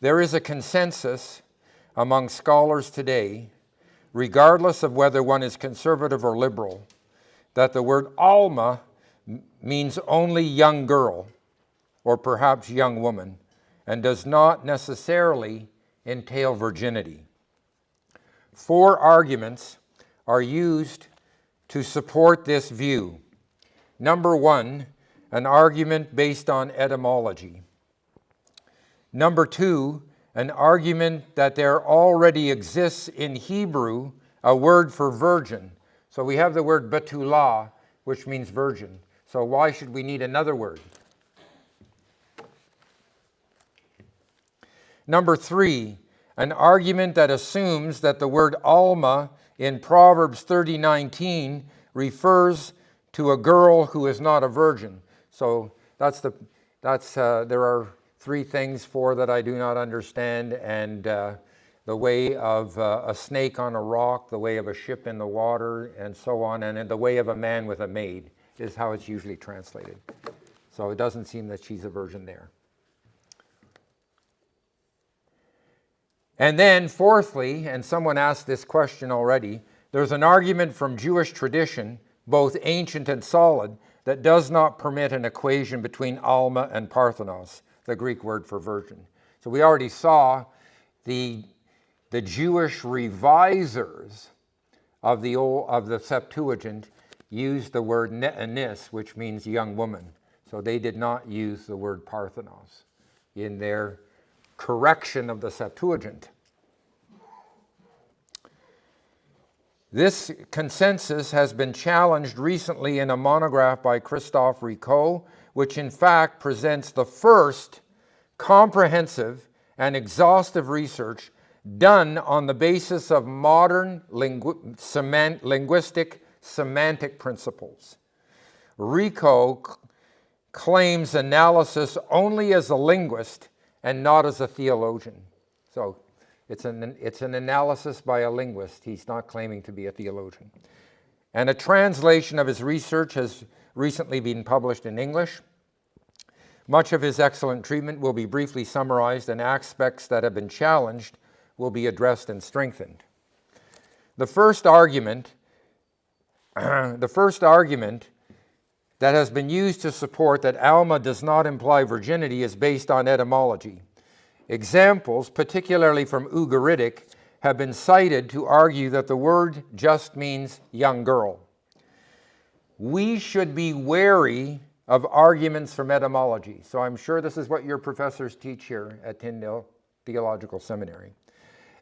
There is a consensus among scholars today, regardless of whether one is conservative or liberal, that the word almâ means only young girl or perhaps young woman and does not necessarily entail virginity. 4 arguments are used to support this view. Number 1, an argument based on etymology. Number 2, an argument that there already exists in Hebrew a word for virgin. So we have the word betula, which means virgin. So why should we need another word? Number 3, an argument that assumes that the word almâ in Proverbs 30:19 refers to a girl who is not a virgin. So there are 3 things, 4 that I do not understand, and the way of a snake on a rock, the way of a ship in the water, and so on, and the way of a man with a maid is how it's usually translated. So it doesn't seem that she's a virgin there. And then fourthly, and someone asked this question already, there's an argument from Jewish tradition, both ancient and solid, that does not permit an equation between almâ and parthenos, the Greek word for virgin. So we already saw the Jewish revisers of the Septuagint used the word ne'anis, which means young woman. So they did not use the word parthenos in their correction of the Septuagint. This consensus has been challenged recently in a monograph by Christophe Rico, which in fact presents the first comprehensive and exhaustive research done on the basis of modern linguistic semantic principles. Rico claims analysis only as a linguist and not as a theologian. So it's an analysis by a linguist. He's not claiming to be a theologian. And a translation of his research has recently been published in English. Much of his excellent treatment will be briefly summarized, and aspects that have been challenged will be addressed and strengthened. The first argument that has been used to support that almâ does not imply virginity is based on etymology. Examples, particularly from Ugaritic, have been cited to argue that the word just means young girl. We should be wary of arguments from etymology. So I'm sure this is what your professors teach here at Tyndale Theological Seminary.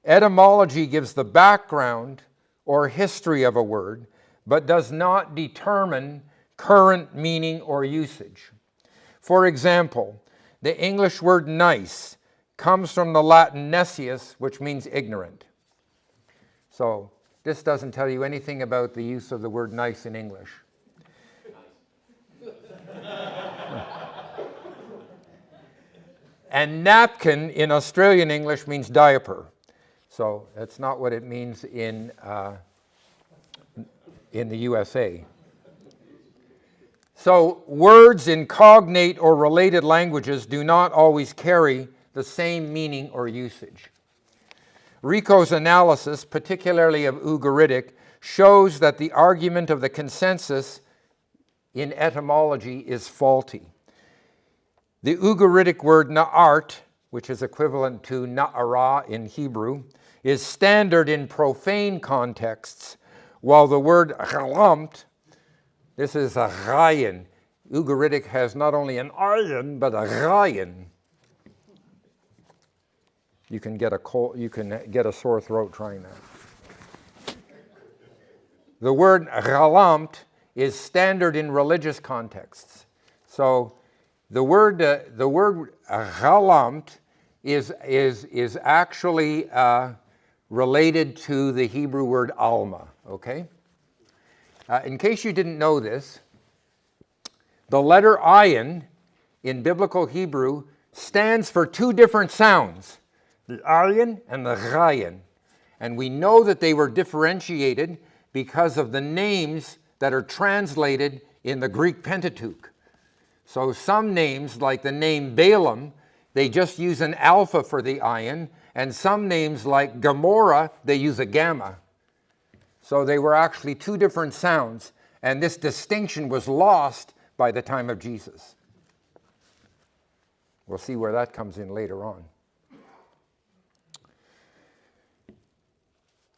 Etymology gives the background or history of a word, but does not determine current meaning or usage. For example, the English word nice comes from the Latin necius, which means ignorant. So this doesn't tell you anything about the use of the word nice in English. And napkin in Australian English means diaper. So that's not what it means in the USA. So words in cognate or related languages do not always carry the same meaning or usage. Rico's analysis, particularly of Ugaritic, shows that the argument of the consensus in etymology is faulty. The Ugaritic word na'art, which is equivalent to na'ara in Hebrew, is standard in profane contexts, while the word galamt, this is a ghayin. Ugaritic has not only an ayin, but a ghayin. You can get a sore throat trying that. The word galamt is standard in religious contexts. So the word galamt is actually related to the Hebrew word almâ, okay? In case you didn't know this, the letter ayin in biblical Hebrew stands for 2 different sounds, the ayin and the ghayin. And we know that they were differentiated because of the names that are translated in the Greek Pentateuch. So some names, like the name Balaam, they just use an alpha for the ion, and some names like Gomorrah, they use a gamma. So they were actually two different sounds, and this distinction was lost by the time of Jesus. We'll see where that comes in later on.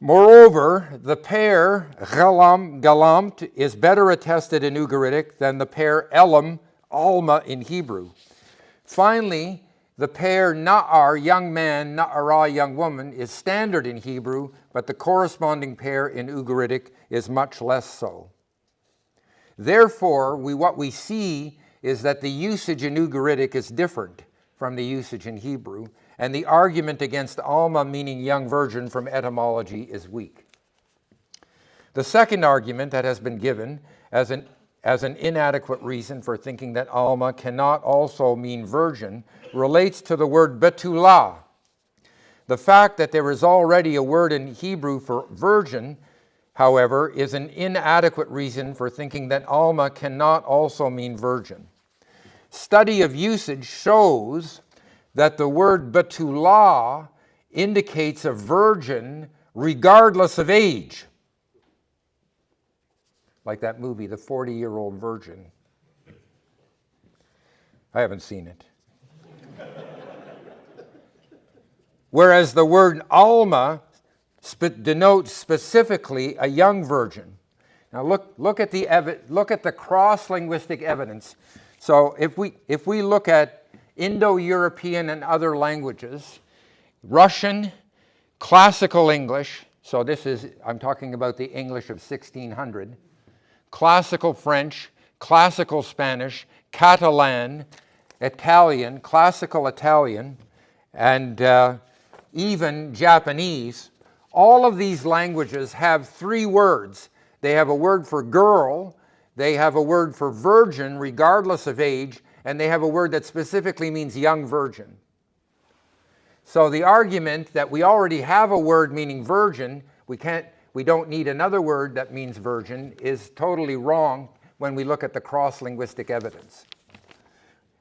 Moreover, the pair galamt is better attested in Ugaritic than the pair elam, almâ in Hebrew. Finally, the pair na'ar, young man, na'ara, young woman, is standard in Hebrew, but the corresponding pair in Ugaritic is much less so. Therefore, what we see is that the usage in Ugaritic is different from the usage in Hebrew, and the argument against almâ meaning young virgin from etymology is weak. The second argument that has been given as an inadequate reason for thinking that almâ cannot also mean virgin relates to the word betulah. The fact that there is already a word in Hebrew for virgin, however, is an inadequate reason for thinking that almâ cannot also mean virgin. Study of usage shows that the word betulah indicates a virgin regardless of age. Like that movie, The 40-Year-Old Virgin. I haven't seen it. Whereas the word almâ denotes specifically a young virgin. Now look at the cross-linguistic evidence. So if we look at Indo-European and other languages, Russian, classical English, so I'm talking about the English of 1600, classical French, classical Spanish, Catalan, Italian, classical Italian, and even Japanese, all of these languages have three words. They have a word for girl, they have a word for virgin regardless of age, and they have a word that specifically means young virgin. So the argument that we already have a word meaning virgin, we don't need another word that means virgin, is totally wrong when we look at the cross-linguistic evidence.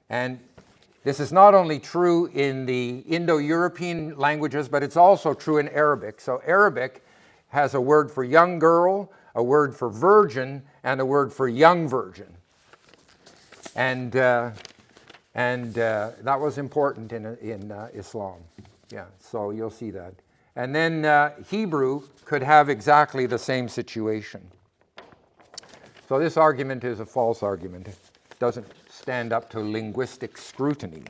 And this is not only true in the Indo-European languages, but it's also true in Arabic. So Arabic has a word for young girl, a word for virgin, and a word for young virgin. And that was important in Islam. Yeah, so you'll see that. And then Hebrew could have exactly the same situation. So this argument is a false argument. It doesn't stand up to linguistic scrutiny.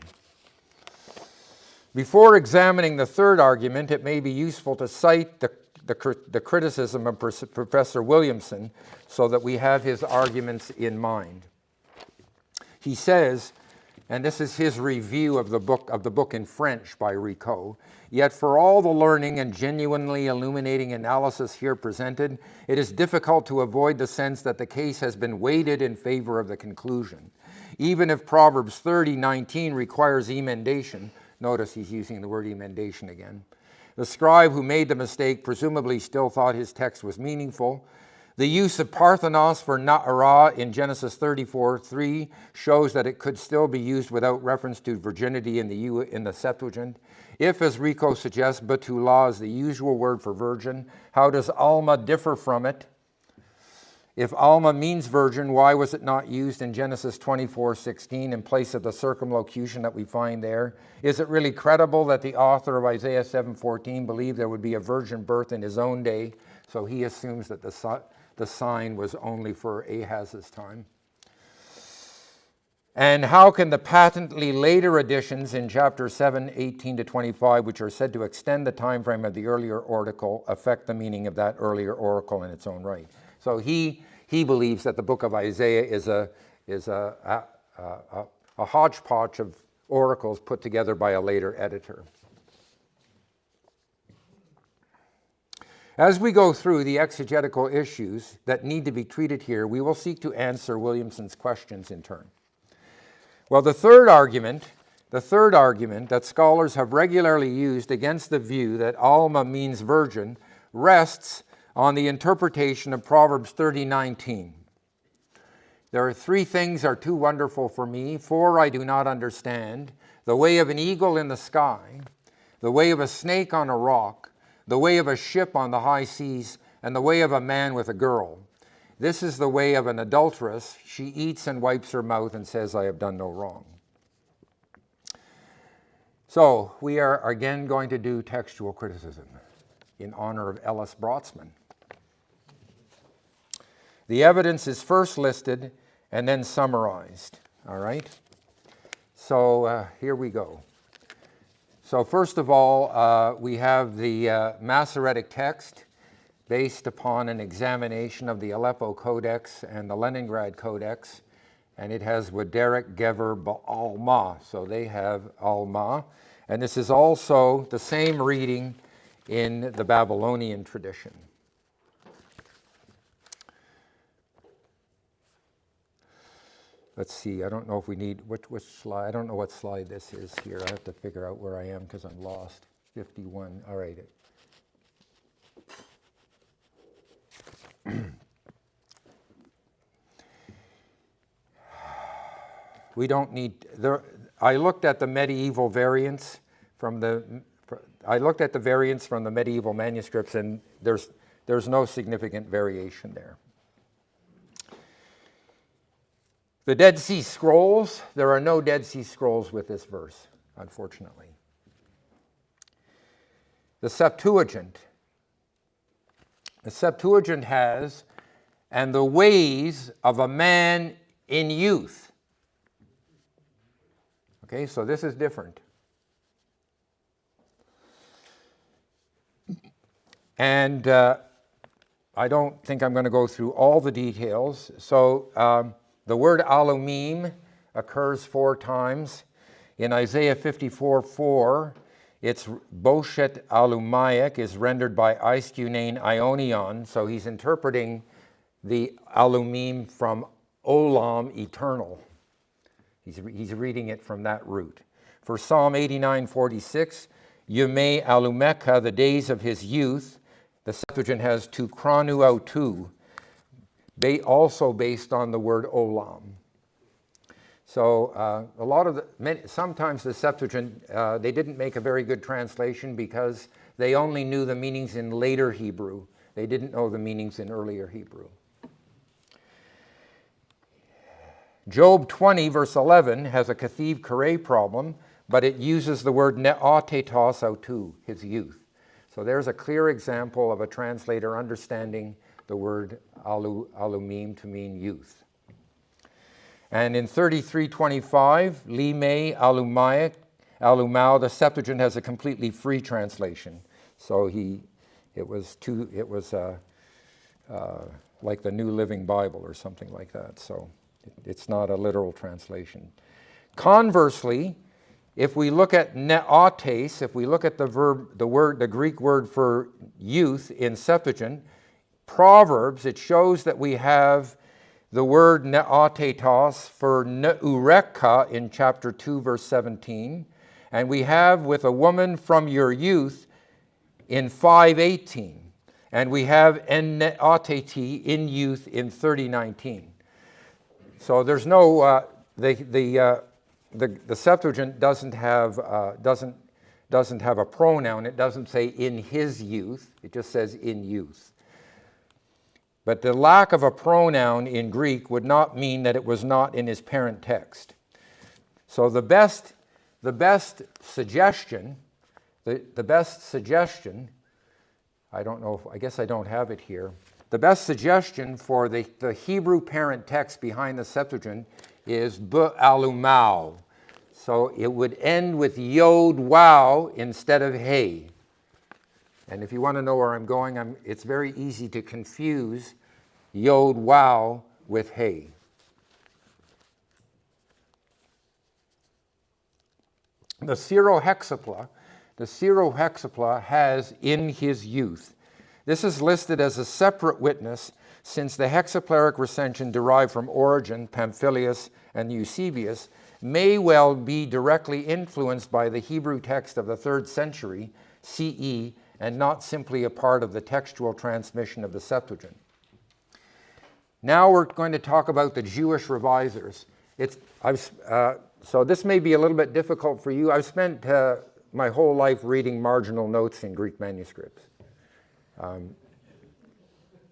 Before examining the third argument, it may be useful to cite the criticism of Professor Williamson so that we have his arguments in mind. He says, and this is his review of the book in French by Rico, "Yet for all the learning and genuinely illuminating analysis here presented, it is difficult to avoid the sense that the case has been weighted in favor of the conclusion. Even if Proverbs 30:19 requires emendation," notice he's using the word emendation again, "the scribe who made the mistake presumably still thought his text was meaningful. The use of Parthenos for na'ara in Genesis 34:3 shows that it could still be used without reference to virginity in the Septuagint. If, as Rico suggests, betulah is the usual word for virgin, how does almâ differ from it? If almâ means virgin, why was it not used in Genesis 24:16 in place of the circumlocution that we find there? Is it really credible that the author of Isaiah 7:14 believed there would be a virgin birth in his own day?" So he assumes that the sign was only for Ahaz's time. And how can the patently later additions in chapter 7:18-25, which are said to extend the time frame of the earlier oracle, affect the meaning of that earlier oracle in its own right? So he believes that the book of Isaiah is a hodgepodge of oracles put together by a later editor. As we go through the exegetical issues that need to be treated here, we will seek to answer Williamson's questions in turn. Well, the third argument that scholars have regularly used against the view that almâ means virgin rests on the interpretation of Proverbs 30:19. "There are 3 things are too wonderful for me, 4 I do not understand. the way of an eagle in the sky, the way of a snake on a rock, the way of a ship on the high seas, and the way of a man with a girl. This is the way of an adulteress. She eats and wipes her mouth and says, I have done no wrong. So we are again going to do textual criticism in honor of Ellis Brotzmann. The evidence is first listed and then summarized, all right? So here we go. So first of all, we have the Masoretic text based upon an examination of the Aleppo Codex and the Leningrad Codex, and it has Waderic Gever Almâ, so they have almâ, and this is also the same reading in the Babylonian tradition. Let's see, I don't know if we need, which slide, I don't know what slide this is here. I have to figure out where I am because I'm lost. 51, all right. We don't need, I looked at the medieval variants from the medieval manuscripts, and there's no significant variation there. The Dead Sea Scrolls, there are no Dead Sea Scrolls with this verse, unfortunately. The Septuagint has, and the ways of a man in youth. Okay, so this is different. And I don't think I'm going to go through all the details. So the word alumim occurs 4 times. In Isaiah 54:4, it's Boshet alumaic is rendered by Iskunain Ionion, so he's interpreting the alumim from olam, eternal. He's reading it from that root. For Psalm 89:46, Yumei alumeka, the days of his youth, the Septuagint has tu kranu autu, also based on the word olam. So sometimes the Septuagint, they didn't make a very good translation because they only knew the meanings in later Hebrew. They didn't know the meanings in earlier Hebrew. Job 20, verse 11, has a kathiv kare problem, but it uses the word ne'atetos autu, his youth. So there's a clear example of a translator understanding the word alumim to mean youth. And in 33:25, Limei alumao, the Septuagint has a completely free translation. So it was like the New Living Bible or something like that. So it's not a literal translation. Conversely, if we look at ne'ates, if we look at the Greek word for youth in Septuagint, Proverbs, it shows that we have the word ne'atetos for ne'ureka in chapter 2, verse 17, and we have with a woman from your youth in 5:18, and we have en ne'ateti in youth in 30:19. So there's no the Septuagint doesn't have a pronoun. It doesn't say in his youth. It just says in youth. But the lack of a pronoun in Greek would not mean that it was not in his parent text. So the best suggestion, I don't know, I guess I don't have it here. The best suggestion for the Hebrew parent text behind the Septuagint is b'alumau. So it would end with yod wow instead of hey. And if you want to know where I'm going, it's very easy to confuse yod wow with hey. The Syro-Hexapla has in his youth. This is listed as a separate witness since the hexapleric recension derived from Origen, Pamphilus, and Eusebius may well be directly influenced by the Hebrew text of the 3rd century CE and not simply a part of the textual transmission of the Septuagint. Now we're going to talk about the Jewish revisers. So this may be a little bit difficult for you. I've spent my whole life reading marginal notes in Greek manuscripts.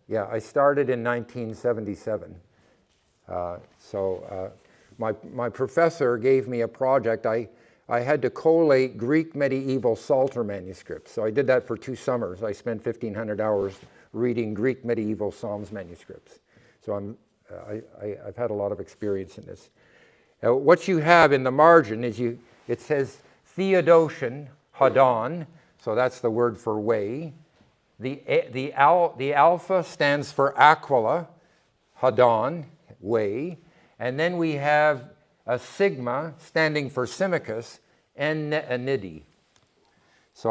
Yeah, I started in 1977. My professor gave me a project. I had to collate Greek medieval Psalter manuscripts. So I did that for 2 summers. I spent 1,500 hours reading Greek medieval Psalms manuscripts. So I've had a lot of experience in this. What you have in the margin is it says Theodotion, Hadon, so that's the word for way. The alpha stands for Aquila, Hadon, way. And then we have a sigma standing for Symmachus, Enidi. So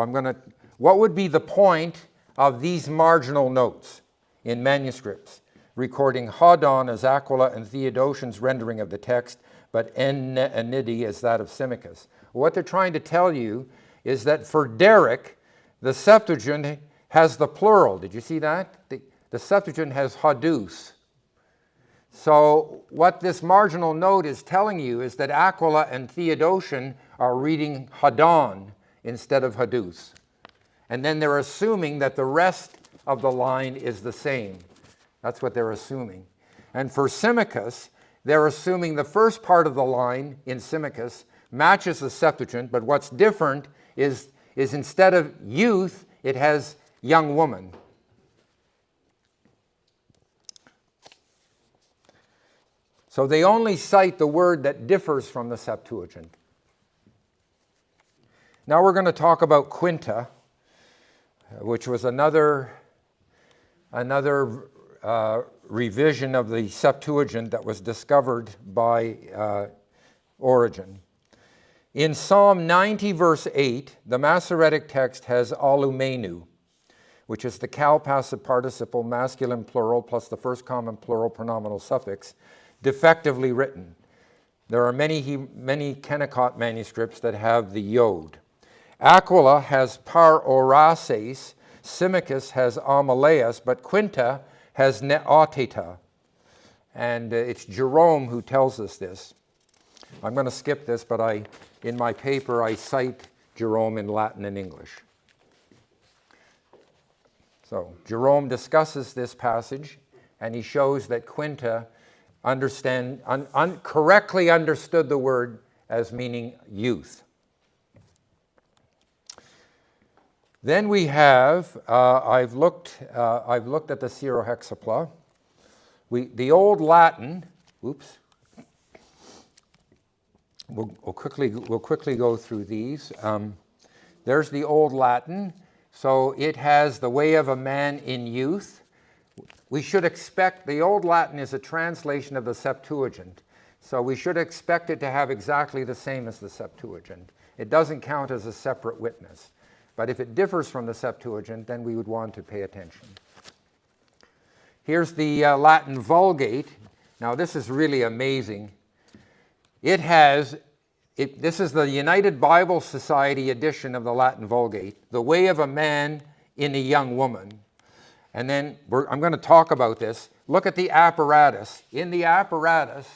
what would be the point of these marginal notes in manuscripts, recording Hadon as Aquila and Theodotion's rendering of the text, but Enidi as that of Symmachus? What they're trying to tell you is that for Derek, the Septuagint has the plural. Did you see that? The Septuagint has hadus. So what this marginal note is telling you is that Aquila and Theodotion are reading Hadon instead of hadus. And then they're assuming that the rest of the line is the same. That's what they're assuming. And for Symmachus, they're assuming the first part of the line in Symmachus matches the Septuagint, but what's different is instead of youth, it has young woman. So they only cite the word that differs from the Septuagint. Now we're going to talk about Quinta, which was another revision of the Septuagint that was discovered by Origen. In Psalm 90, verse 8, the Masoretic text has alumenu, which is the cal passive participle masculine plural plus the first common plural pronominal suffix, defectively written. There are many Kennecott manuscripts that have the yod. Aquila has par orases, Symmachus has amaleus, but Quinta has neoteta. And it's Jerome who tells us this. I'm going to skip this, but in my paper I cite Jerome in Latin and English. So Jerome discusses this passage, and he shows that Quinta correctly understood the word as meaning youth. Then we have, I've looked at the Syrohexapla. The old Latin, oops. We'll quickly go through these. There's the old Latin. So it has the way of a man in youth. We should expect, the old Latin is a translation of the Septuagint. So we should expect it to have exactly the same as the Septuagint. It doesn't count as a separate witness. But if it differs from the Septuagint, then we would want to pay attention. Here's the Latin Vulgate. Now this is really amazing. This is the United Bible Society edition of the Latin Vulgate, the way of a man in a young woman. And then I'm going to talk about this. Look at the apparatus. In the apparatus,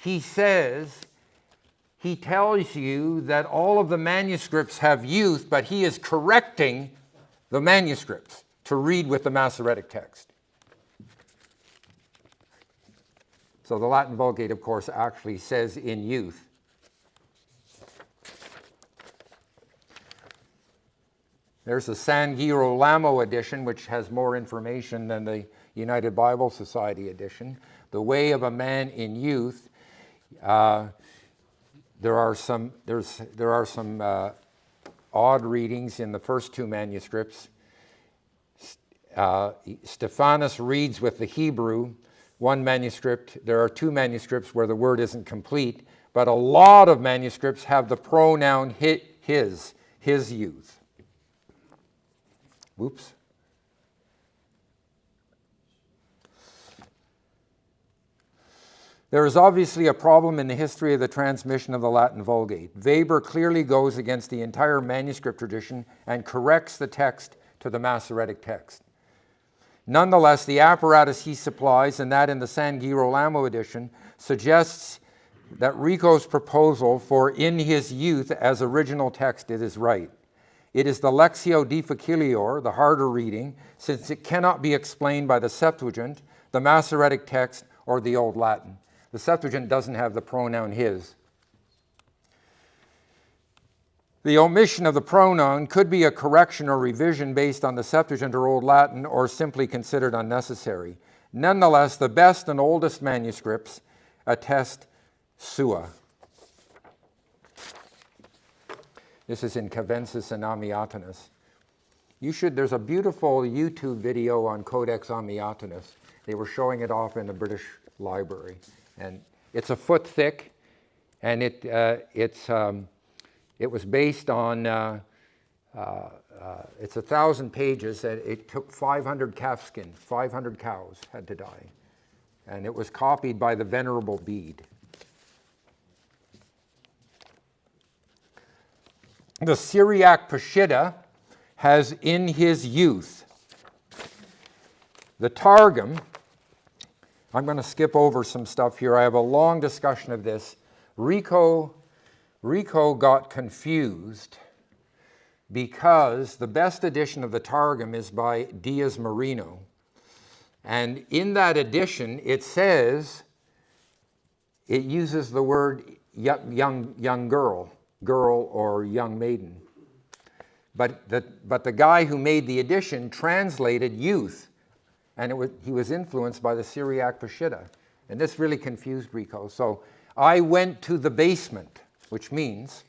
he tells you that all of the manuscripts have youth, but he is correcting the manuscripts to read with the Masoretic text. So the Latin Vulgate, of course, actually says in youth. There's the San Girolamo edition, which has more information than the United Bible Society edition. The way of a man in youth. There are some odd readings in the first 2 manuscripts. Stephanus reads with the Hebrew. One manuscript, there are 2 manuscripts where the word isn't complete, but a lot of manuscripts have the pronoun his youth. Whoops. There is obviously a problem in the history of the transmission of the Latin Vulgate. Weber clearly goes against the entire manuscript tradition and corrects the text to the Masoretic text. Nonetheless, the apparatus he supplies, and that in the San Girolamo edition, suggests that Rico's proposal for in his youth as original text it is right. It is the Lectio Difficilior, the harder reading, since it cannot be explained by the Septuagint, the Masoretic text, or the Old Latin. The Septuagint doesn't have the pronoun his. The omission of the pronoun could be a correction or revision based on the Septuagint or Old Latin, or simply considered unnecessary. Nonetheless, the best and oldest manuscripts attest sua. This is in Cavensis and Amiatinus. There's a beautiful YouTube video on Codex Amiatinus. They were showing it off in the British Library. And it's a foot thick, and it was based on, it's 1,000 pages, and it took 500 calfskins, 500 cows had to die. And it was copied by the Venerable Bede. The Syriac Peshitta has in his youth. The Targum, I'm going to skip over some stuff here. I have a long discussion of this. Rico got confused because the best edition of the Targum is by Diaz Marino. And in that edition, it says, it uses the word young girl or young maiden. But the guy who made the edition translated youth, and he was influenced by the Syriac Peshitta. And this really confused Rico. So I went to the basement, which means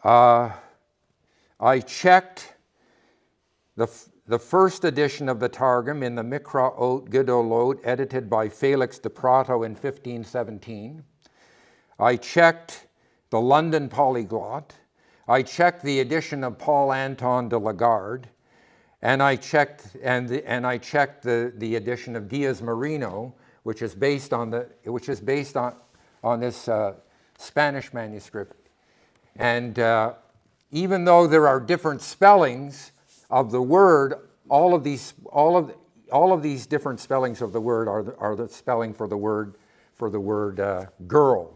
I checked the first edition of the Targum in the Mikra Ot Gedolot, edited by Felix de Prato in 1517. I checked the London Polyglot. I checked the edition of Paul Anton de Lagarde, and I checked the edition of Diaz Marino, which is based on this Spanish manuscript. And even though there are different spellings of the word, all of these different spellings of the word are the spelling for the word girl.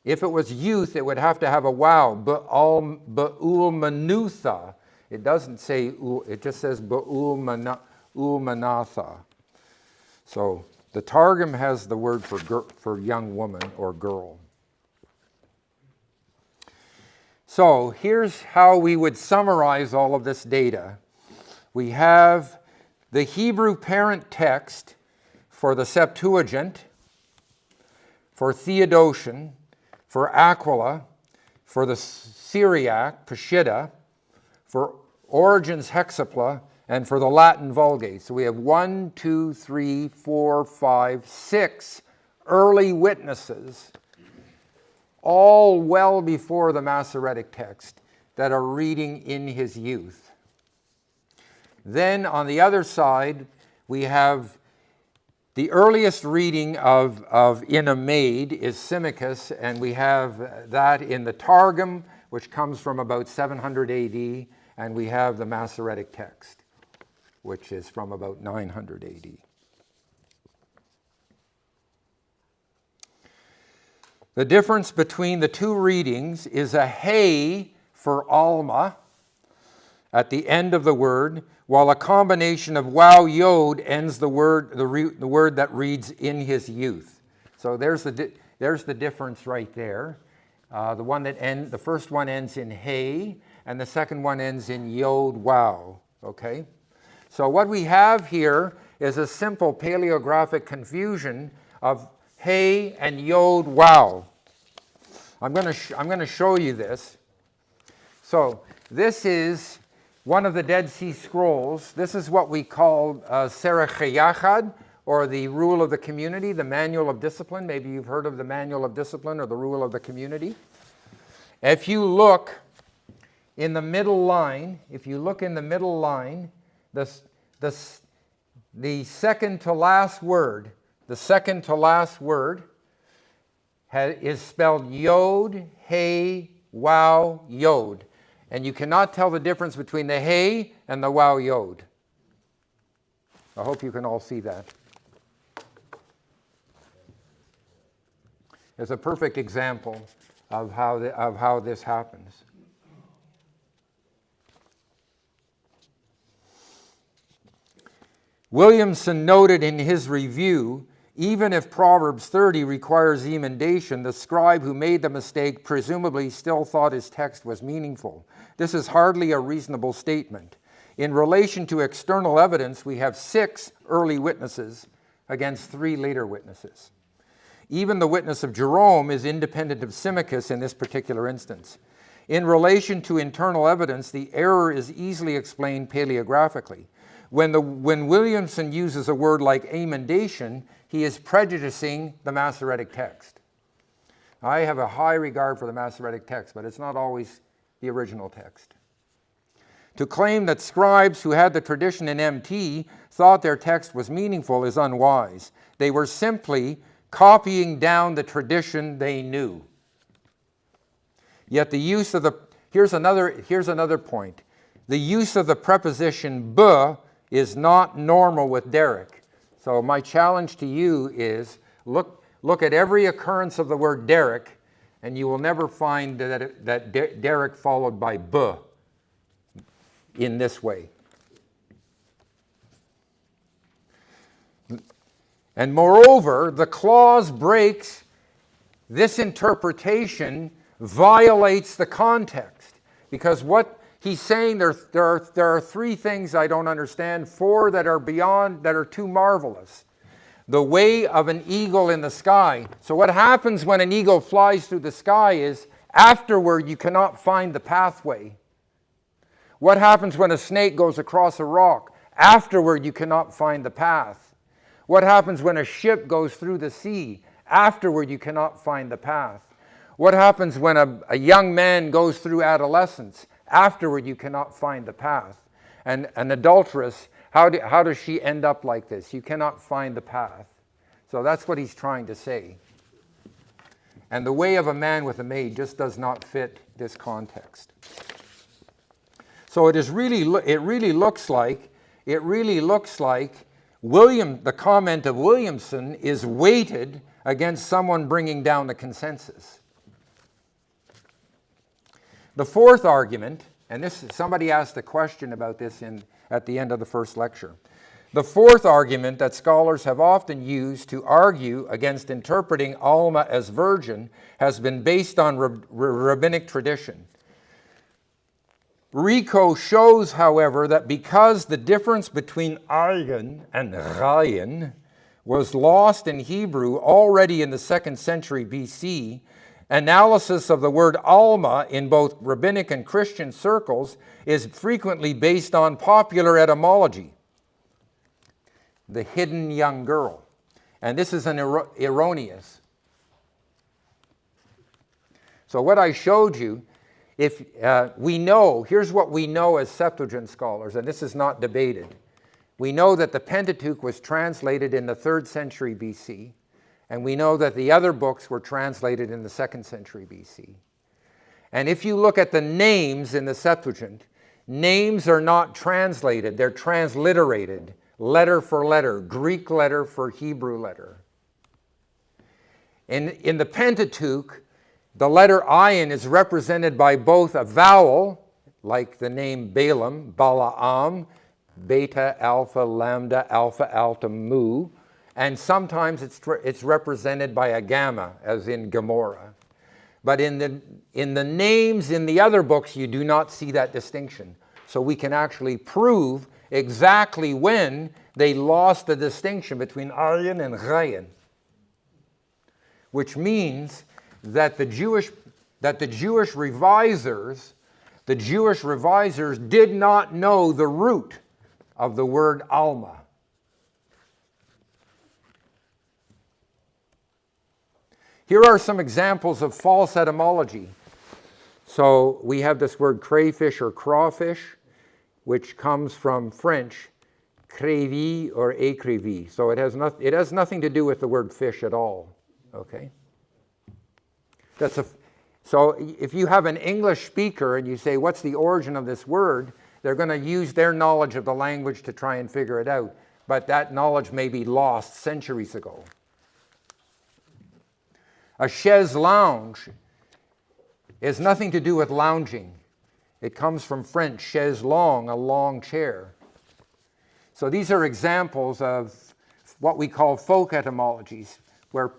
If it was youth, it would have to have a wow. Ba'ul manutha. It doesn't say ul, it just says ba'ul manatha. So the Targum has the word for young woman or girl. So here's how we would summarize all of this data. We have the Hebrew parent text for the Septuagint, for Theodotion, for Aquila, for the Syriac Peshitta, for Origen's Hexapla, and for the Latin Vulgate. So we have 1, 2, 3, 4, 5, 6 early witnesses, all well before the Masoretic text, that are reading in his youth. Then on the other side, we have the earliest reading of in a maid is Symmachus, and we have that in the Targum, which comes from about 700 AD, and we have the Masoretic text, which is from about 900 AD. The difference between the two readings is a hey for almâ at the end of the word, while a combination of wow yod ends the word that reads in his youth. So there's the difference right there. The first one ends in hey, and the second one ends in yod wow. Okay. So what we have here is a simple paleographic confusion of hey and yod wow. I'm going to show you this. So this is one of the Dead Sea Scrolls. This is what we call Serach Yachad, or the Rule of the Community, the Manual of Discipline. Maybe you've heard of the Manual of Discipline or the Rule of the Community. If you look in the middle line, the second to last word, is spelled yod, hey, wow, yod. And you cannot tell the difference between the hey and the wow yod. I hope you can all see that. is a perfect example of how this happens. Williamson noted in his review, even if Proverbs 30 requires emendation, the scribe who made the mistake presumably still thought his text was meaningful. This is hardly a reasonable statement. In relation to external evidence, we have 6 early witnesses against 3 later witnesses. Even the witness of Jerome is independent of Symmachus in this particular instance. In relation to internal evidence, the error is easily explained paleographically. When Williamson uses a word like emendation, he is prejudicing the Masoretic text. I have a high regard for the Masoretic text, but it's not always the original text. To claim that scribes who had the tradition in MT thought their text was meaningful is unwise. They were simply copying down the tradition they knew. Yet the use of the, here's another point. The use of the preposition "b" is not normal with Derek. So my challenge to you is look at every occurrence of the word Derek, and you will never find that Derek followed by "b" in this way. And moreover, the clause breaks this interpretation, violates the context, because what he's saying, there are 3 things I don't understand, 4 that are too marvelous. The way of an eagle in the sky. So what happens when an eagle flies through the sky is afterward you cannot find the pathway. What happens when a snake goes across a rock? Afterward you cannot find the path. What happens when a ship goes through the sea? Afterward you cannot find the path. What happens when a young man goes through adolescence? Afterward you cannot find the path. And an adulteress, how does she end up like this? You cannot find the path. So that's what he's trying to say. And the way of a man with a maid just does not fit this context. So it really looks like the comment of Williamson is weighted against someone bringing down the consensus. The 4th argument, and somebody asked a question about this at the end of the first lecture. The 4th argument that scholars have often used to argue against interpreting almâ as virgin has been based on rabbinic tradition. Rico shows, however, that because the difference between ayin and rayin was lost in Hebrew already in the 2nd century BC, analysis of the word almâ in both rabbinic and Christian circles is frequently based on popular etymology, the hidden young girl. And this is an erroneous. So what I showed you, if here's what we know as Septuagint scholars, and this is not debated. We know that the Pentateuch was translated in the 3rd century BC, and we know that the other books were translated in the 2nd century BC. And if you look at the names in the Septuagint, names are not translated, they're transliterated, letter for letter, Greek letter for Hebrew letter. In the Pentateuch, the letter ayin is represented by both a vowel, like the name Balaam, Balaam, beta, alpha, lambda, alpha, alta, mu, and sometimes it's represented by a gamma, as in Gomorrah. But in the names in the other books, you do not see that distinction. So we can actually prove exactly when they lost the distinction between ayin and rayin, which means that the Jewish revisers did not know the root of the word almâ. Here are some examples of false etymology. So we have this word crayfish or crawfish, which comes from French, crévi or écrivi. So it has nothing to do with the word fish at all. Okay? So if you have an English speaker and you say, what's the origin of this word? They're going to use their knowledge of the language to try and figure it out. But that knowledge may be lost centuries ago. A chaise lounge has nothing to do with lounging. It comes from French, chaise longue, a long chair. So these are examples of what we call folk etymologies, where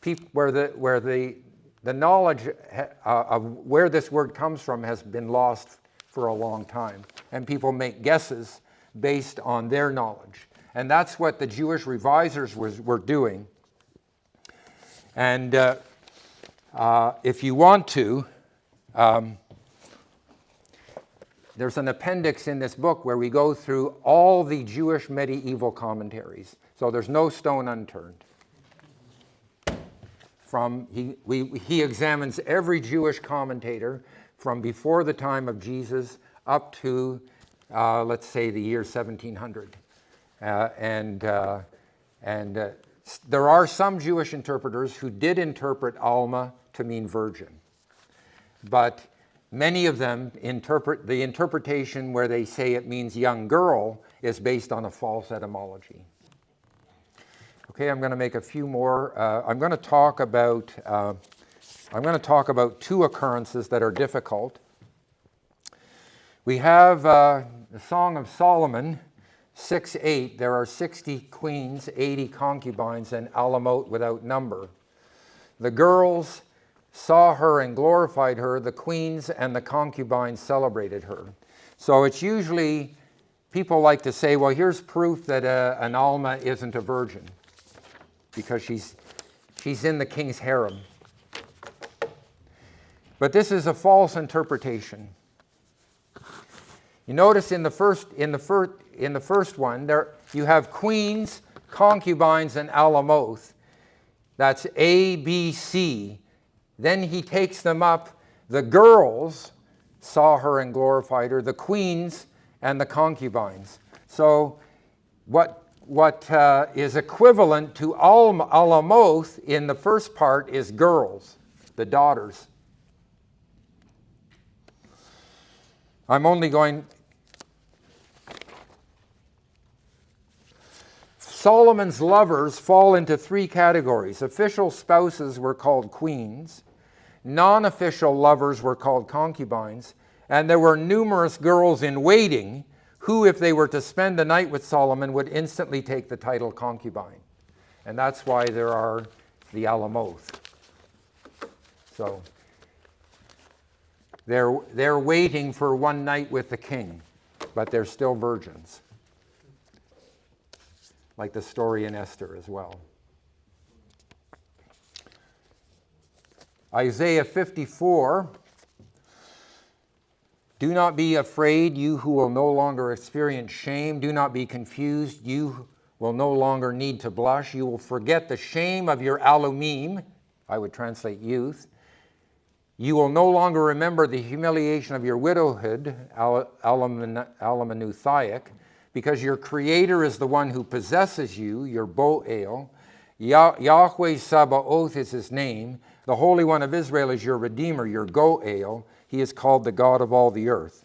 the knowledge of where this word comes from has been lost for a long time, and people make guesses based on their knowledge. And that's what the Jewish revisers were doing. And if you want to, there's an appendix in this book where we go through all the Jewish medieval commentaries. So there's no stone unturned. He examines every Jewish commentator from before the time of Jesus up to, let's say, the year 1700. There are some Jewish interpreters who did interpret almâ to mean virgin. But many of them interpret the interpretation where they say it means young girl is based on a false etymology. Okay, I'm going to make a few more. I'm going to talk about two occurrences that are difficult. We have the Song of Solomon 6:8. There are 60 queens, 80 concubines, and almâ without number. The girls saw her and glorified her. The queens and the concubines celebrated her. So it's usually, people like to say, well, here's proof that an almâ isn't a virgin, because she's in the king's harem. But this is a false interpretation. You notice in the first one, there you have queens, concubines, and almôs. That's A, B, C. Then he takes them up. The girls saw her and glorified her, the queens and the concubines. So what is equivalent to almôs in the first part is girls, the daughters. Solomon's lovers fall into three categories. Official spouses were called queens. Non-official lovers were called concubines. And there were numerous girls in waiting who, if they were to spend the night with Solomon, would instantly take the title concubine. And that's why there are the almôs. So they're waiting for one night with the king, but they're still virgins. Like the story in Esther as well. Isaiah 54. Do not be afraid, you who will no longer experience shame. Do not be confused, you will no longer need to blush. You will forget the shame of your alumim. I would translate youth. You will no longer remember the humiliation of your widowhood, Alamanuthiac, because your Creator is the one who possesses you, your Boel. Yahweh Sabaoth is his name. The Holy One of Israel is your Redeemer, your Goel. He is called the God of all the earth.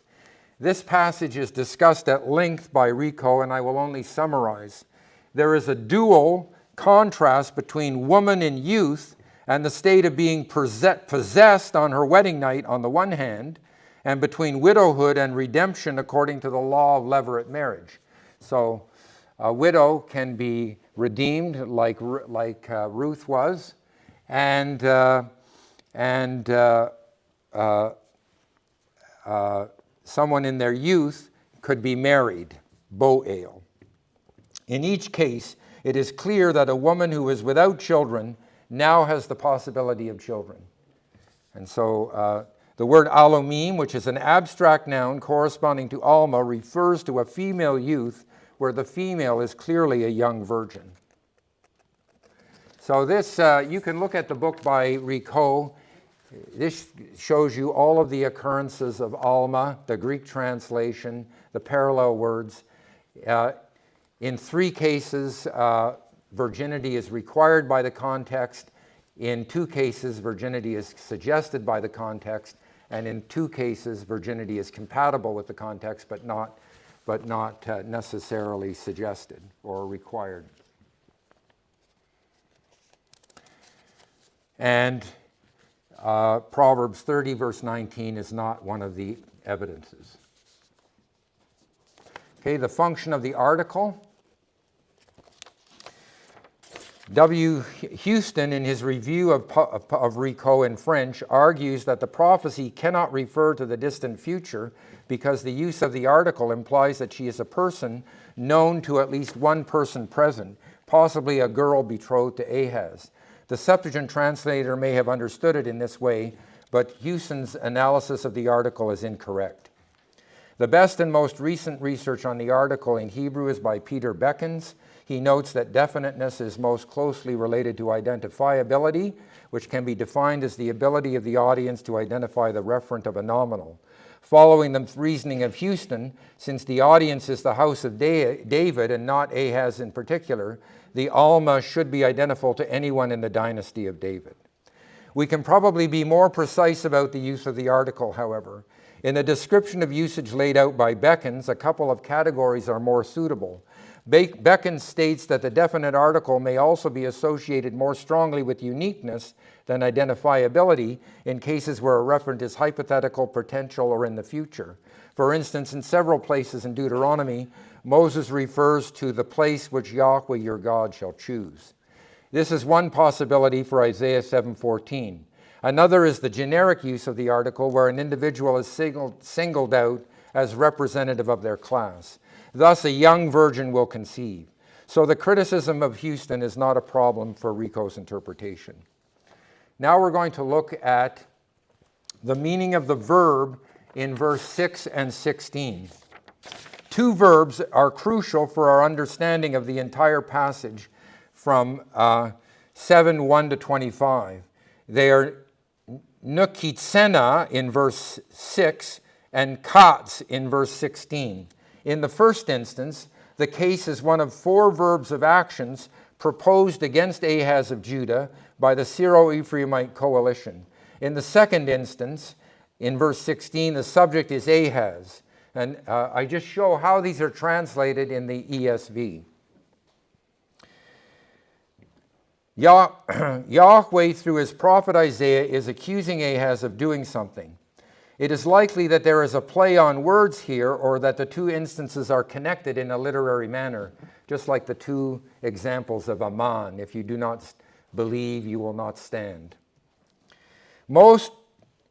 This passage is discussed at length by Rico, and I will only summarize. There is a dual contrast between woman in youth and the state of being possessed on her wedding night on the one hand, and between widowhood and redemption according to the law of levirate marriage. So a widow can be redeemed like Ruth was, and someone in their youth could be married, Boel. In each case, it is clear that a woman who is without children now has the possibility of children. And so the word alumim, which is an abstract noun corresponding to alma, refers to a female youth where the female is clearly a young virgin. So this, you can look at the book by Rico. This shows you all of the occurrences of alma, the Greek translation, the parallel words. In 3 cases, virginity is required by the context. In 2 cases, virginity is suggested by the context. And in 2 cases, virginity is compatible with the context, but not necessarily suggested or required. And Proverbs 30, verse 19 is not one of the evidences. Okay, the function of the article. W. Houston, in his review of Rico in French, argues that the prophecy cannot refer to the distant future because the use of the article implies that she is a person known to at least one person present, possibly a girl betrothed to Ahaz. The Septuagint translator may have understood it in this way, but Houston's analysis of the article is incorrect. The best and most recent research on the article in Hebrew is by Peter Beckens. He notes that definiteness is most closely related to identifiability, which can be defined as the ability of the audience to identify the referent of a nominal. Following the reasoning of Houston, since the audience is the house of David and not Ahaz in particular, the almâ should be identifiable to anyone in the dynasty of David. We can probably be more precise about the use of the article, however. In the description of usage laid out by Beckens, a couple of categories are more suitable. Beckens states that the definite article may also be associated more strongly with uniqueness than identifiability in cases where a referent is hypothetical, potential, or in the future. For instance, in several places in Deuteronomy, Moses refers to the place which Yahweh your God shall choose. This is one possibility for Isaiah 7:14. Another is the generic use of the article where an individual is singled out as representative of their class. Thus, a young virgin will conceive. So the criticism of Houston is not a problem for Rico's interpretation. Now we're going to look at the meaning of the verb in verse 6 and 16. Two verbs are crucial for our understanding of the entire passage from 7:1 to 25. They are nukitsena in verse 6 and kats in verse 16. In the first instance, the case is one of four verbs of actions proposed against Ahaz of Judah by the Syro-Ephraimite coalition. In the second instance, in verse 16, the subject is Ahaz. And I just show how these are translated in the ESV. Yahweh, through his prophet Isaiah, is accusing Ahaz of doing something. It is likely that there is a play on words here, or that the two instances are connected in a literary manner, just like the two examples of Aman. If you do not believe, you will not stand. Most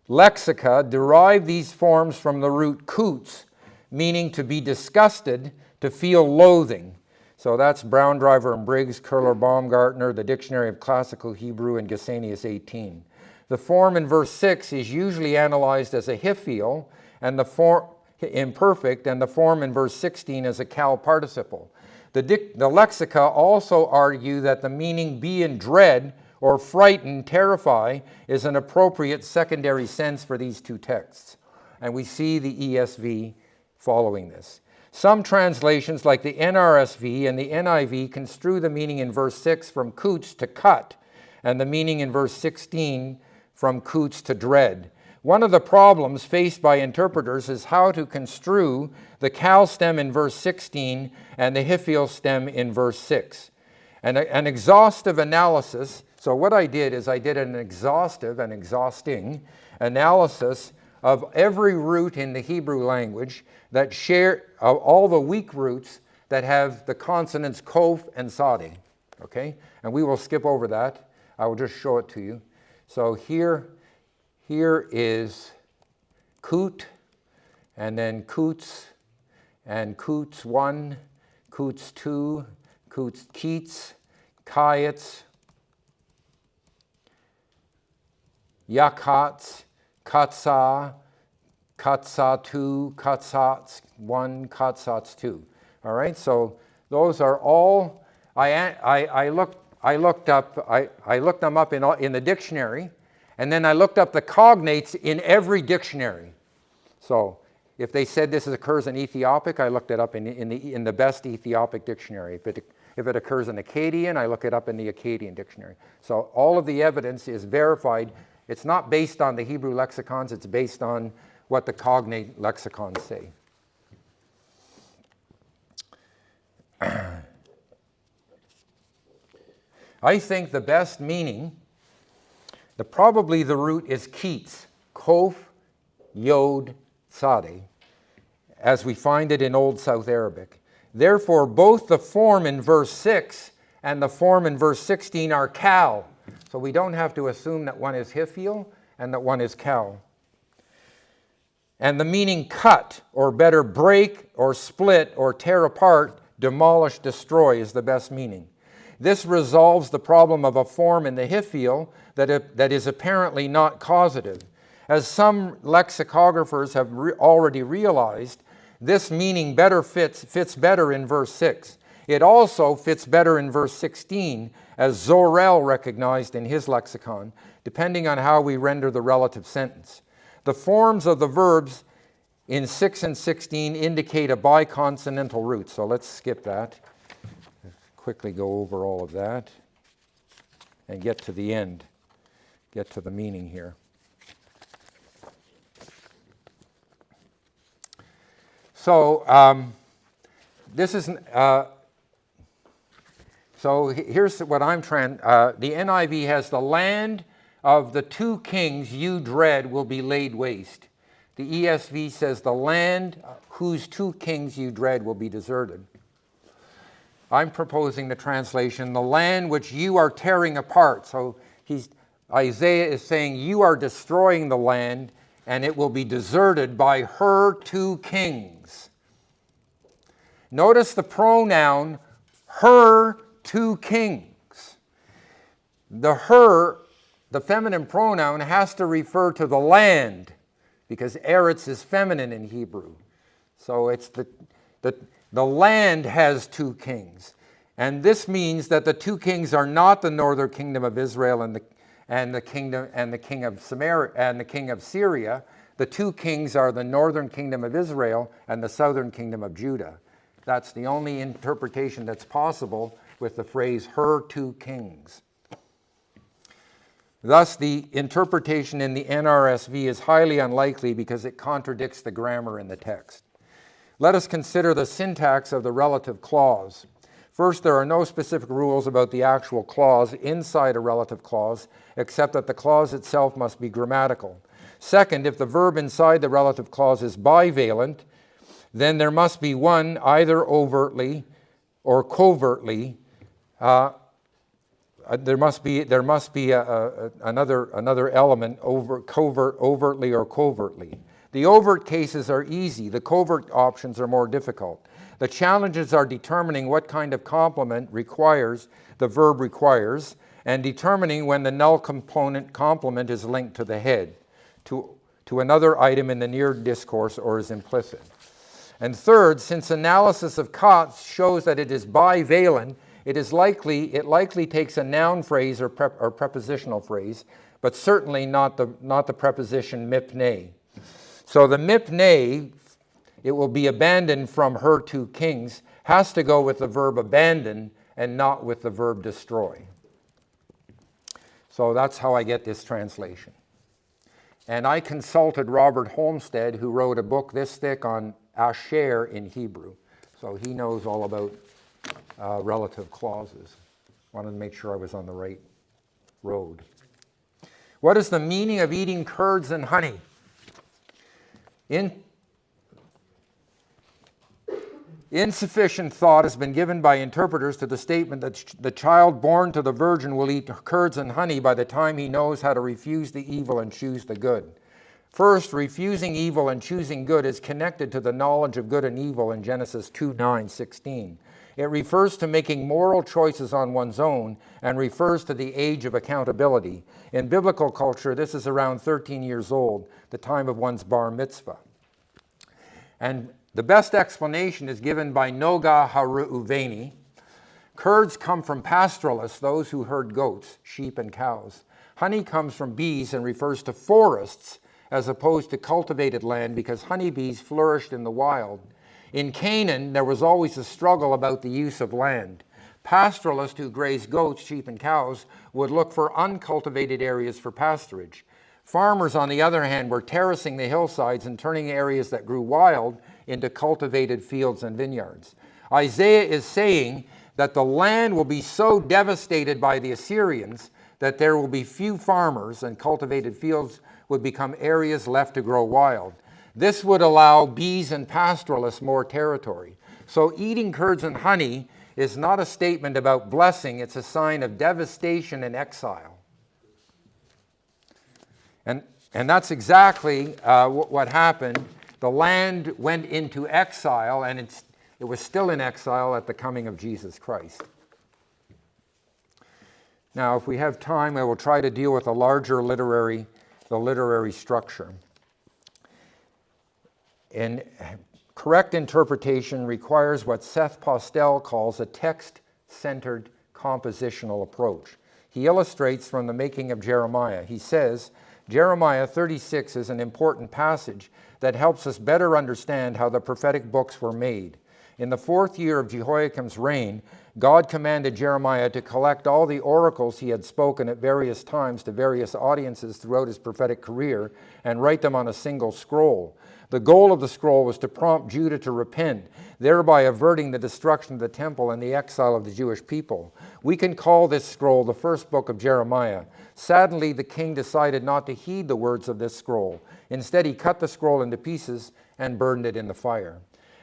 lexica derive these forms from the root kuts, meaning to be disgusted, to feel loathing. So that's Brown, Driver, and Briggs, Curler, Baumgartner, the Dictionary of Classical Hebrew, and Gesenius 18. The form in verse 6 is usually analyzed as a hiphil, and the form imperfect, and the form in verse 16 as a cal participle. The lexica also argue that the meaning be in dread or frighten, terrify, is an appropriate secondary sense for these two texts. And we see the ESV following this. Some translations, like the NRSV and the NIV, construe the meaning in verse 6 from kuts to cut, and the meaning in verse 16 from kuts to dread. One of the problems faced by interpreters is how to construe the kal stem in verse 16 and the hiphil stem in verse 6. And an exhaustive analysis, so what I did is I did an exhaustive and exhausting analysis of every root in the Hebrew language that share all the weak roots that have the consonants kof and sade. Okay? And we will skip over that. I will just show it to you. So here is kut, and then kuts, and kuts 1, kuts 2, kuts keats, kayets, yakats, katsa, katsa 2, katsats 1, katsats 2. All right, so those are all, I looked them up in the dictionary, and then I looked up the cognates in every dictionary. So if they said this occurs in Ethiopic, I looked it up in the best Ethiopic dictionary. If it occurs in Akkadian, I look it up in the Akkadian dictionary. So all of the evidence is verified. It's not based on the Hebrew lexicons, it's based on what the cognate lexicons say. I think the best meaning Probably the root is keets, kof, yod, tzade, as we find it in Old South Arabic. Therefore, both the form in verse 6 and the form in verse 16 are kal. So we don't have to assume that one is hifil and that one is kal. And the meaning cut, or better break, or split, or tear apart, demolish, destroy is the best meaning. This resolves the problem of a form in the hifil that is apparently not causative. As some lexicographers have already realized, this meaning fits better in verse 6. It also fits better in verse 16, as Zorel recognized in his lexicon, depending on how we render the relative sentence. The forms of the verbs in 6 and 16 indicate a biconsonantal root, so let's skip that. Quickly go over all of that and get to the end, get to the meaning here. So this is so here's what I'm trying. The NIV has the land of the two kings you dread will be laid waste. The ESV says the land whose two kings you dread will be deserted. I'm proposing the translation, the land which you are tearing apart. So Isaiah is saying you are destroying the land and it will be deserted by her two kings. Notice the pronoun, her two kings. The feminine pronoun has to refer to the land because eretz is feminine in Hebrew. So it's the land has two kings. And this means that the two kings are not the northern kingdom of Israel and the king of Samaria and the king of Syria. The two kings are the northern kingdom of Israel and the southern kingdom of Judah. That's the only interpretation that's possible with the phrase her two kings. Thus, the interpretation in the NRSV is highly unlikely because it contradicts the grammar in the text. Let us consider the syntax of the relative clause. First, there are no specific rules about the actual clause inside a relative clause, except that the clause itself must be grammatical. Second, if the verb inside the relative clause is bivalent, then there must be one either overtly or covertly. There must be another element, overtly or covertly. The overt cases are easy. The covert options are more difficult. The challenges are determining what kind of complement the verb requires, and determining when the null component complement is linked to the head, to another item in the near discourse or is implicit. And third, since analysis of Kotz shows that it is bivalent, it likely takes a noun phrase or prepositional phrase, but certainly not the preposition mipnei. So the mipnei, it will be abandoned from her two kings, has to go with the verb abandon and not with the verb destroy. So that's how I get this translation. And I consulted Robert Homestead, who wrote a book this thick on asher in Hebrew. So he knows all about relative clauses. Wanted to make sure I was on the right road. What is the meaning of eating curds and honey? Insufficient thought has been given by interpreters to the statement that the child born to the virgin will eat curds and honey by the time he knows how to refuse the evil and choose the good. First, refusing evil and choosing good is connected to the knowledge of good and evil in Genesis 2:9-16. It refers to making moral choices on one's own and refers to the age of accountability. In biblical culture, this is around 13 years old, the time of one's bar mitzvah. And the best explanation is given by Noga HaReuveni. Curds come from pastoralists, those who herd goats, sheep, and cows. Honey comes from bees and refers to forests as opposed to cultivated land because honeybees flourished in the wild. In Canaan, there was always a struggle about the use of land. Pastoralists who grazed goats, sheep, and cows would look for uncultivated areas for pasturage. Farmers, on the other hand, were terracing the hillsides and turning areas that grew wild into cultivated fields and vineyards. Isaiah is saying that the land will be so devastated by the Assyrians that there will be few farmers and cultivated fields would become areas left to grow wild. This would allow bees and pastoralists more territory. So eating curds and honey is not a statement about blessing, it's a sign of devastation and exile. And that's exactly what happened. The land went into exile, and it was still in exile at the coming of Jesus Christ. Now, if we have time, I will try to deal with the larger literary structure. And correct interpretation requires what Seth Postel calls a text-centered compositional approach. He illustrates from the making of Jeremiah. He says, Jeremiah 36 is an important passage that helps us better understand how the prophetic books were made. In the 4th year of Jehoiakim's reign, God commanded Jeremiah to collect all the oracles he had spoken at various times to various audiences throughout his prophetic career and write them on a single scroll. The goal of the scroll was to prompt Judah to repent, thereby averting the destruction of the temple and the exile of the Jewish people. We can call this scroll the first book of Jeremiah. Sadly, the king decided not to heed the words of this scroll. Instead, he cut the scroll into pieces and burned it in the fire.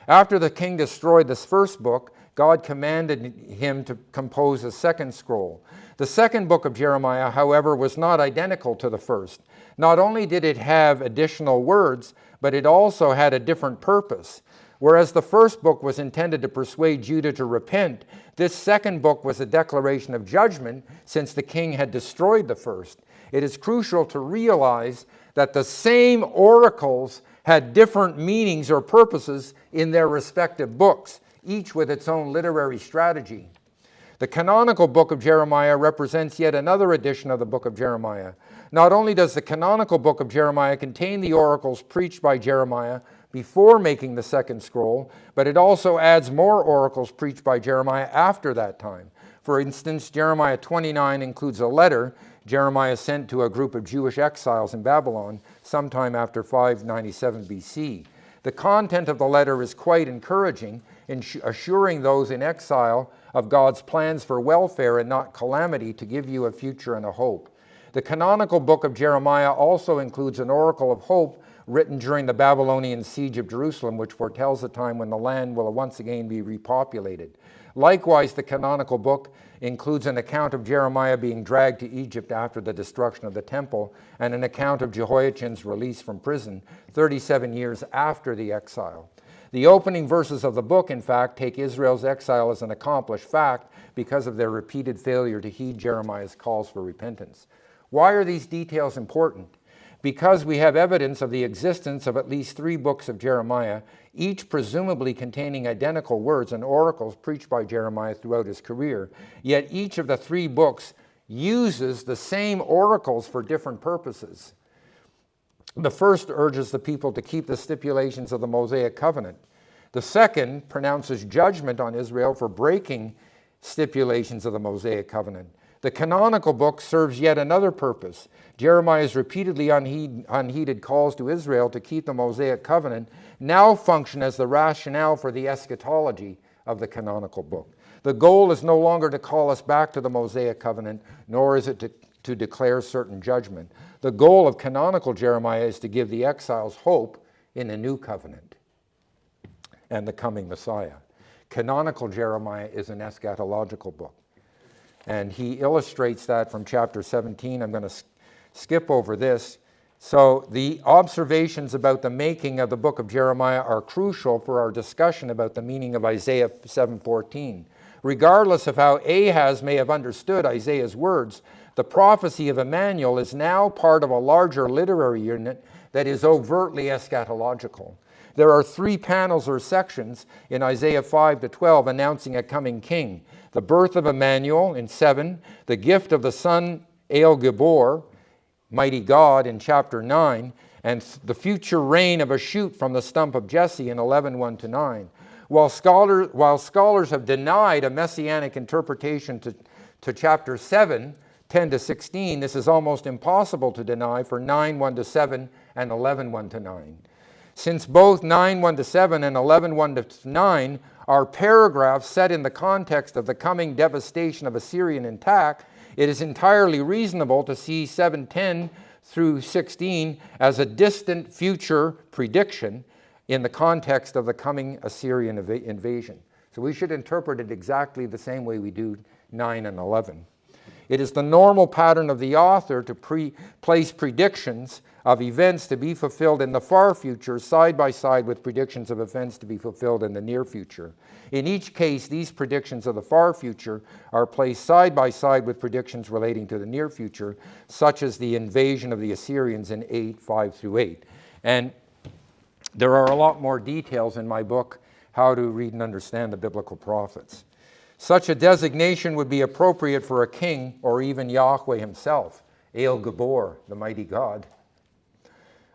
After the king destroyed this first book, God commanded him to compose a second scroll. The second book of Jeremiah, however, was not identical to the first. Not only did it have additional words, but it also had a different purpose. Whereas the first book was intended to persuade Judah to repent, this second book was a declaration of judgment since the king had destroyed the first. It is crucial to realize that the same oracles had different meanings or purposes in their respective books, each with its own literary strategy. The canonical book of Jeremiah represents yet another edition of the book of Jeremiah. Not only does the canonical book of Jeremiah contain the oracles preached by Jeremiah before making the second scroll, but it also adds more oracles preached by Jeremiah after that time. For instance, Jeremiah 29 includes a letter Jeremiah sent to a group of Jewish exiles in Babylon sometime after 597 BC. The content of the letter is quite encouraging, in assuring those in exile of God's plans for welfare and not calamity to give you a future and a hope. The canonical book of Jeremiah also includes an oracle of hope written during the Babylonian siege of Jerusalem, which foretells the time when the land will once again be repopulated. Likewise, the canonical book includes an account of Jeremiah being dragged to Egypt after the destruction of the temple, and an account of Jehoiachin's release from prison 37 years after the exile. The opening verses of the book, in fact, take Israel's exile as an accomplished fact because of their repeated failure to heed Jeremiah's calls for repentance. Why are these details important? Because we have evidence of the existence of at least 3 books of Jeremiah, each presumably containing identical words and oracles preached by Jeremiah throughout his career. Yet each of the 3 books uses the same oracles for different purposes. The first urges the people to keep the stipulations of the Mosaic covenant. The second pronounces judgment on Israel for breaking stipulations of the Mosaic covenant. The canonical book serves yet another purpose. Jeremiah's repeatedly unheeded calls to Israel to keep the Mosaic covenant now function as the rationale for the eschatology of the canonical book. The goal is no longer to call us back to the Mosaic covenant, nor is it to declare certain judgment. The goal of canonical Jeremiah is to give the exiles hope in a new covenant and the coming Messiah. Canonical Jeremiah is an eschatological book. And he illustrates that from chapter 17. I'm going to skip over this. So the observations about the making of the book of Jeremiah are crucial for our discussion about the meaning of Isaiah 7:14. Regardless of how Ahaz may have understood Isaiah's words, the prophecy of Emmanuel is now part of a larger literary unit that is overtly eschatological. There are 3 panels or sections in Isaiah 5 to 12 announcing a coming king. The birth of Emmanuel in 7, the gift of the son El Gibor, mighty God, in chapter 9, and the future reign of a shoot from the stump of Jesse in 11:1 to 9. While scholars have denied a messianic interpretation to chapter 7, 10 to 16, this is almost impossible to deny for 9:1 to 7 and 11:1 to 9. Since both 9:1 to 7 and 11:1 to 9 are paragraphs set in the context of the coming devastation of Assyrian attack, It is entirely reasonable to see 7:10 through 16 as a distant future prediction in the context of the coming Assyrian invasion. So we should interpret it exactly the same way we do 9 and 11. It is the normal pattern of the author to place predictions of events to be fulfilled in the far future side by side with predictions of events to be fulfilled in the near future. In each case, these predictions of the far future are placed side by side with predictions relating to the near future, such as the invasion of the Assyrians in 8:5 through 8. And there are a lot more details in my book, How to Read and Understand the Biblical Prophets. Such a designation would be appropriate for a king or even Yahweh himself, El Gabor, the mighty God.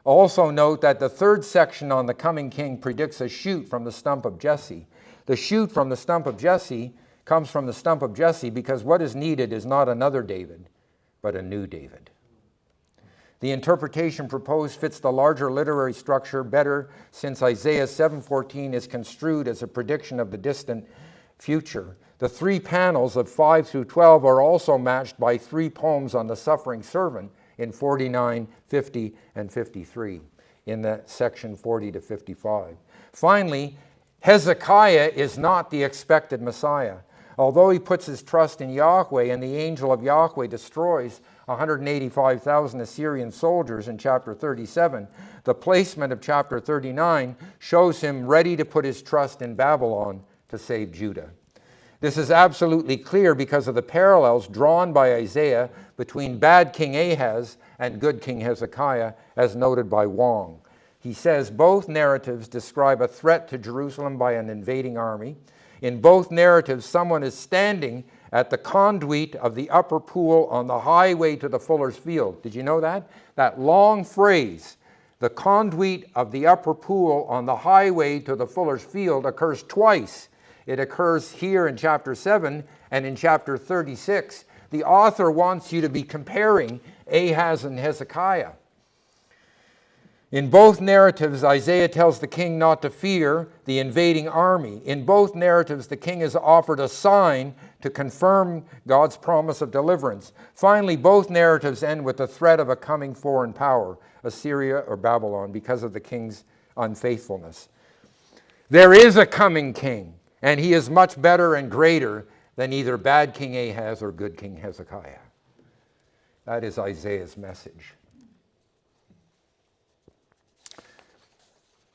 Also note that the third section on the coming king predicts a shoot from the stump of Jesse. The shoot from the stump of Jesse comes from the stump of Jesse because what is needed is not another David, but a new David. The interpretation proposed fits the larger literary structure better since Isaiah 7:14 is construed as a prediction of the distant future. The 3 panels of 5 through 12 are also matched by 3 poems on the suffering servant in 49, 50, and 53 in the section 40 to 55. Finally, Hezekiah is not the expected Messiah. Although he puts his trust in Yahweh and the angel of Yahweh destroys 185,000 Assyrian soldiers in chapter 37, the placement of chapter 39 shows him ready to put his trust in Babylon to save Judah. This is absolutely clear because of the parallels drawn by Isaiah between bad King Ahaz and good King Hezekiah, as noted by Wong. He says both narratives describe a threat to Jerusalem by an invading army. In both narratives, someone is standing at the conduit of the upper pool on the highway to the fuller's field. Did you know that? That long phrase, the conduit of the upper pool on the highway to the fuller's field, occurs twice. It occurs here in chapter 7 and in chapter 36. The author wants you to be comparing Ahaz and Hezekiah. In both narratives, Isaiah tells the king not to fear the invading army. In both narratives, the king is offered a sign to confirm God's promise of deliverance. Finally, both narratives end with the threat of a coming foreign power, Assyria or Babylon, because of the king's unfaithfulness. There is a coming king, and he is much better and greater than either bad King Ahaz or good King Hezekiah. That is Isaiah's message.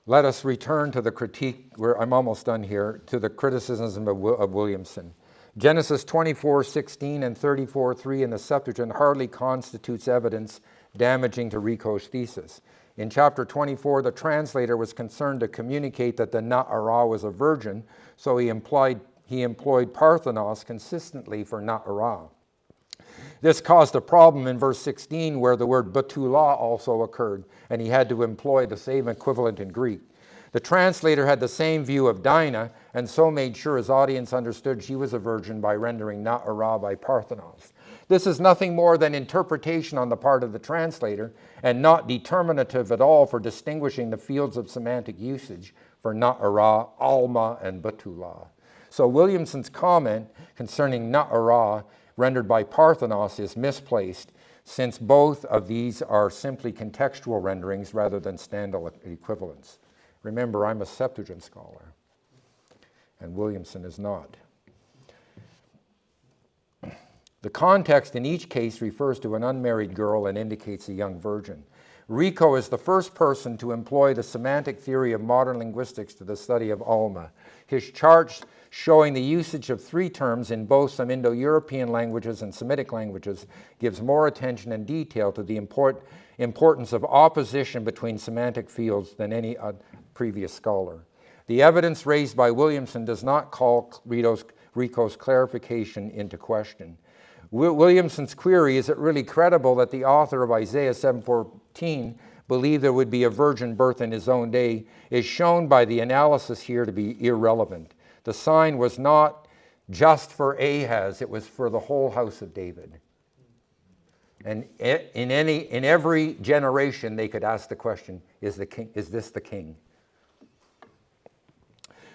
Let us return to the critique, where I'm almost done here, to the criticisms of Williamson. Genesis 24:16 and 34:3 in the Septuagint hardly constitutes evidence damaging to Rico's thesis. In chapter 24, the translator was concerned to communicate that the Na'arah was a virgin, so he employed Parthenos consistently for Na'arah. This caused a problem in verse 16 where the word Betula also occurred, and he had to employ the same equivalent in Greek. The translator had the same view of Dinah, and so made sure his audience understood she was a virgin by rendering Na'arah by Parthenos. This is nothing more than interpretation on the part of the translator, and not determinative at all for distinguishing the fields of semantic usage for Na'arah, almâ, and Betula. So Williamson's comment concerning Na'arah rendered by Parthenos is misplaced, since both of these are simply contextual renderings rather than standalone equivalents. Remember, I'm a Septuagint scholar, and Williamson is not. The context in each case refers to an unmarried girl and indicates a young virgin. Rico is the first person to employ the semantic theory of modern linguistics to the study of almâ. His charts showing the usage of 3 terms in both some Indo-European languages and Semitic languages gives more attention and detail to the importance of opposition between semantic fields than any previous scholar. The evidence raised by Williamson does not call Rico's clarification into question. Williamson's query, is it really credible that the author of Isaiah 7:14 believed there would be a virgin birth in his own day, is shown by the analysis here to be irrelevant. The sign was not just for Ahaz, it was for the whole house of David. And in every generation they could ask the question, is this the king?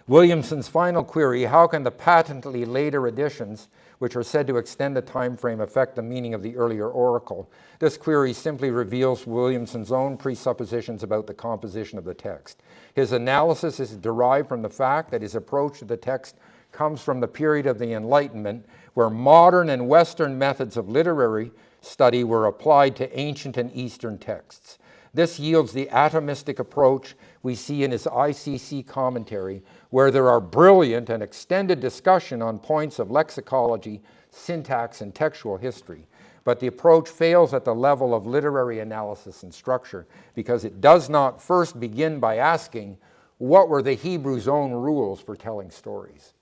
Williamson's final query, how can the patently later additions, which are said to extend the time frame, affect the meaning of the earlier oracle? This query simply reveals Williamson's own presuppositions about the composition of the text. His analysis is derived from the fact that his approach to the text comes from the period of the Enlightenment, where modern and Western methods of literary study were applied to ancient and Eastern texts. This yields the atomistic approach we see in his ICC commentary, where there are brilliant and extended discussion on points of lexicology, syntax, and textual history. But the approach fails at the level of literary analysis and structure because it does not first begin by asking, what were the Hebrews' own rules for telling stories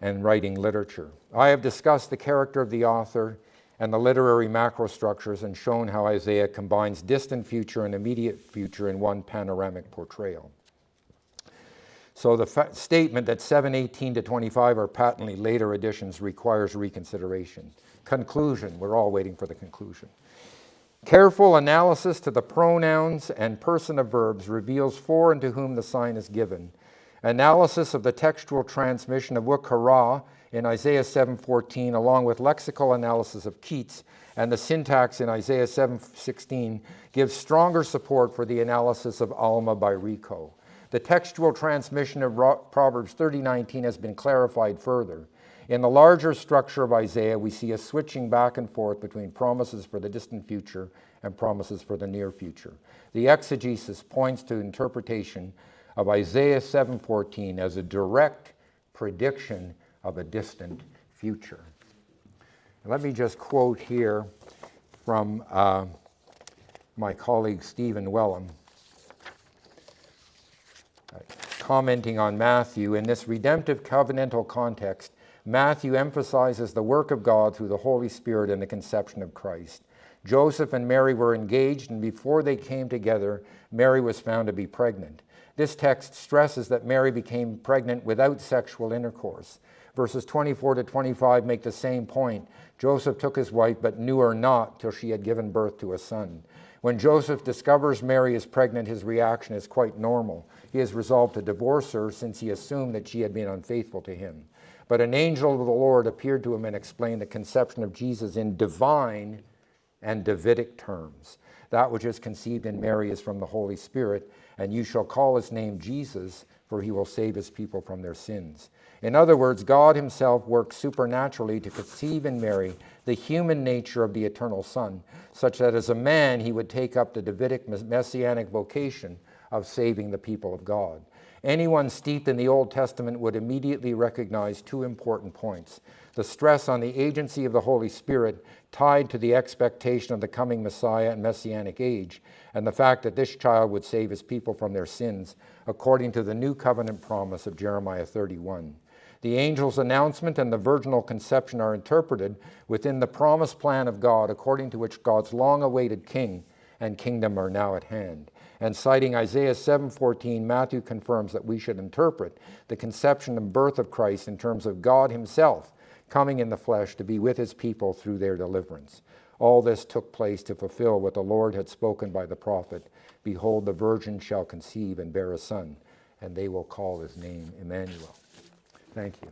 and writing literature? I have discussed the character of the author and the literary macrostructures and shown how Isaiah combines distant future and immediate future in one panoramic portrayal. So the statement that 7:18 to 25 are patently later additions requires reconsideration. Conclusion, we're all waiting for the conclusion. Careful analysis to the pronouns and person of verbs reveals for and to whom the sign is given. Analysis of the textual transmission of Wukara in Isaiah 7:14, along with lexical analysis of Keats and the syntax in Isaiah 7:16, gives stronger support for the analysis of almâ by Rico. The textual transmission of Proverbs 30:19 has been clarified further. In the larger structure of Isaiah, we see a switching back and forth between promises for the distant future and promises for the near future. The exegesis points to interpretation of Isaiah 7:14 as a direct prediction of a distant future. Let me just quote here from my colleague Stephen Wellham, commenting on Matthew. In this redemptive covenantal context, Matthew emphasizes the work of God through the Holy Spirit in the conception of Christ. Joseph and Mary were engaged, and before they came together, Mary was found to be pregnant. This text stresses that Mary became pregnant without sexual intercourse. Verses 24 to 25 make the same point. Joseph took his wife, but knew her not till she had given birth to a son. When Joseph discovers Mary is pregnant, his reaction is quite normal. He has resolved to divorce her since he assumed that she had been unfaithful to him. But an angel of the Lord appeared to him and explained the conception of Jesus in divine and Davidic terms. That which is conceived in Mary is from the Holy Spirit, and you shall call his name Jesus, for he will save his people from their sins. In other words, God himself works supernaturally to conceive in Mary the human nature of the eternal Son, such that as a man he would take up the Davidic messianic vocation of saving the people of God. Anyone steeped in the Old Testament would immediately recognize two important points: the stress on the agency of the Holy Spirit tied to the expectation of the coming Messiah and Messianic age, and the fact that this child would save his people from their sins, according to the new covenant promise of Jeremiah 31. The angel's announcement and the virginal conception are interpreted within the promised plan of God, according to which God's long-awaited king and kingdom are now at hand. And citing Isaiah 7:14, Matthew confirms that we should interpret the conception and birth of Christ in terms of God himself coming in the flesh to be with his people through their deliverance. All this took place to fulfill what the Lord had spoken by the prophet: "Behold, the virgin shall conceive and bear a son, and they will call his name Emmanuel." Thank you.